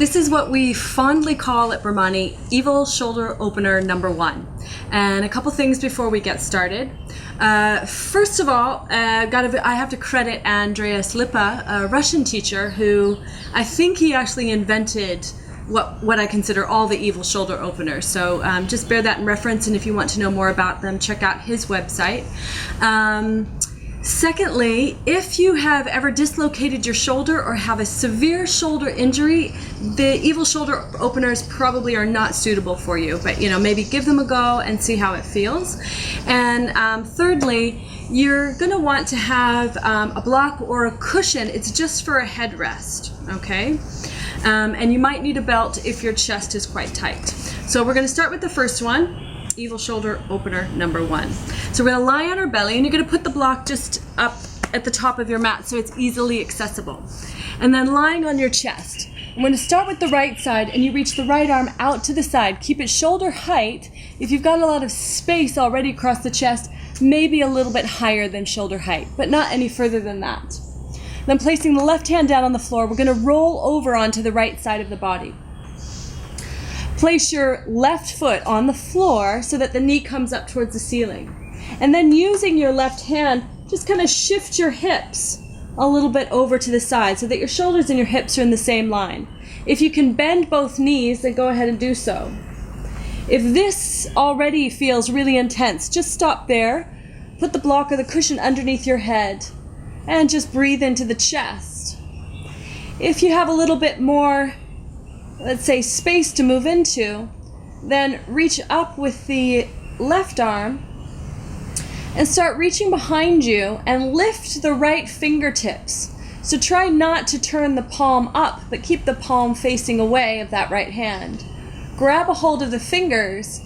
This is what we fondly call at Brahmani evil shoulder opener number 1. And a couple things before we get started. First of all, I have to credit Andreas Lipa, a Russian teacher who I think he actually invented what I consider all the evil shoulder openers. So just bear that in reference, and if you want to know more about them, check out his website. Secondly, if you have ever dislocated your shoulder or have a severe shoulder injury, the evil shoulder openers probably are not suitable for you, but maybe give them a go and see how it feels. And thirdly, you're going to want to have a block or a cushion. It's just for a headrest, okay? And you might need a belt if your chest is quite tight. So we're going to start with the first one. Evil shoulder opener number 1. So we're going to lie on our belly, and you're going to put the block just up at the top of your mat so it's easily accessible. And then lying on your chest. I'm going to start with the right side, and you reach the right arm out to the side. Keep it shoulder height. If you've got a lot of space already across the chest, maybe a little bit higher than shoulder height, but not any further than that. Then placing the left hand down on the floor, we're going to roll over onto the right side of the body. Place your left foot on the floor so that the knee comes up towards the ceiling. And then using your left hand, just kind of shift your hips a little bit over to the side so that your shoulders and your hips are in the same line. If you can bend both knees, then go ahead and do so. If this already feels really intense, just stop there, put the block or the cushion underneath your head, and just breathe into the chest. If you have a little bit more, let's say, space to move into, then reach up with the left arm and start reaching behind you and lift the right fingertips. So try not to turn the palm up, but keep the palm facing away of that right hand. Grab a hold of the fingers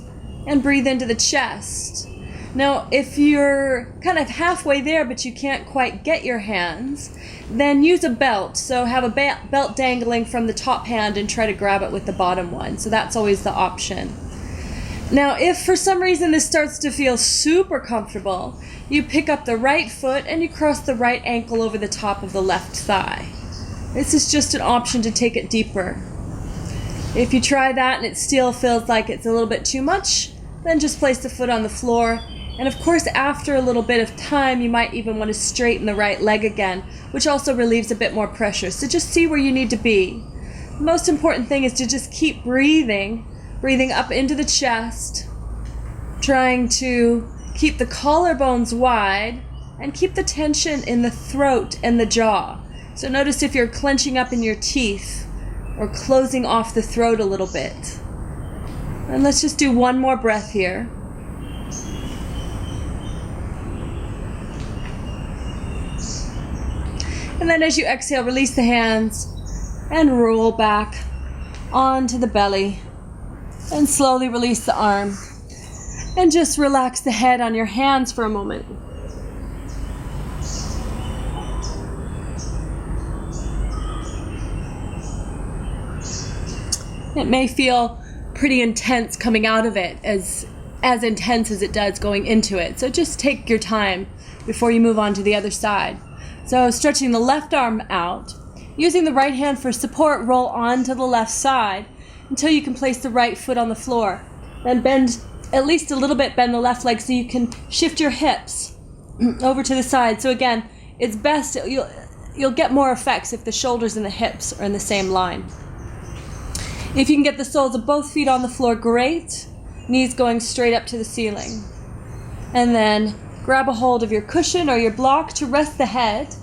and breathe into the chest. Now, if you're kind of halfway there but you can't quite get your hands, then use a belt. So have a belt dangling from the top hand and try to grab it with the bottom one. So that's always the option. Now, if for some reason this starts to feel super comfortable, you pick up the right foot and you cross the right ankle over the top of the left thigh. This is just an option to take it deeper. If you try that and it still feels like it's a little bit too much, then just place the foot on the floor. And of course, after a little bit of time, you might even want to straighten the right leg again, which also relieves a bit more pressure. So just see where you need to be. The most important thing is to just keep breathing up into the chest, trying to keep the collarbones wide and keep the tension in the throat and the jaw. So notice if you're clenching up in your teeth or closing off the throat a little bit. And let's just do one more breath here. And then as you exhale, release the hands and roll back onto the belly and slowly release the arm. And just relax the head on your hands for a moment. It may feel pretty intense coming out of it, as intense as it does going into it. So just take your time before you move on to the other side. So stretching the left arm out, using the right hand for support, roll onto the left side until you can place the right foot on the floor. Then bend at least a little bit, bend the left leg so you can shift your hips over to the side. So again, it's best, you'll get more effects if the shoulders and the hips are in the same line. If you can get the soles of both feet on the floor, great. Knees going straight up to the ceiling. And then grab a hold of your cushion or your block to rest the head.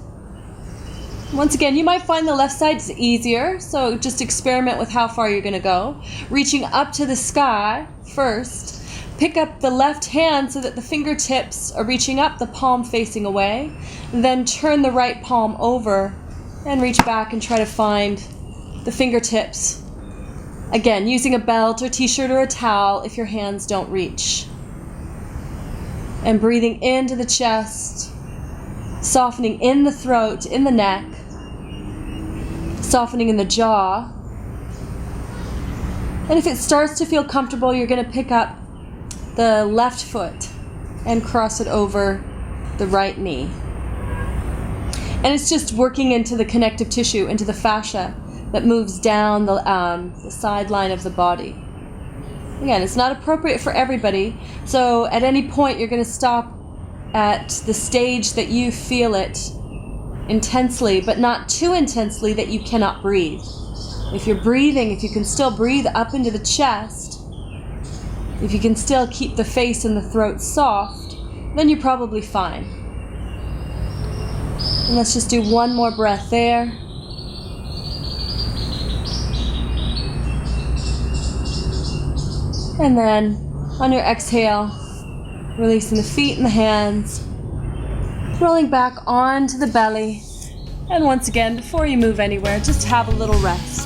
Once again, you might find the left side is easier, so just experiment with how far you're going to go. Reaching up to the sky first. Pick up the left hand so that the fingertips are reaching up, the palm facing away. Then turn the right palm over and reach back and try to find the fingertips. Again, using a belt or t-shirt or a towel if your hands don't reach. And breathing into the chest, softening in the throat, in the neck, softening in the jaw. And if it starts to feel comfortable, you're going to pick up the left foot and cross it over the right knee. And it's just working into the connective tissue, into the fascia, that moves down the sideline of the body. Again, it's not appropriate for everybody, so at any point you're going to stop at the stage that you feel it intensely, but not too intensely that you cannot breathe. If you're breathing, if you can still breathe up into the chest, if you can still keep the face and the throat soft, then you're probably fine. And let's just do one more breath there. And then, on your exhale, releasing the feet and the hands, rolling back onto the belly. And once again, before you move anywhere, just have a little rest.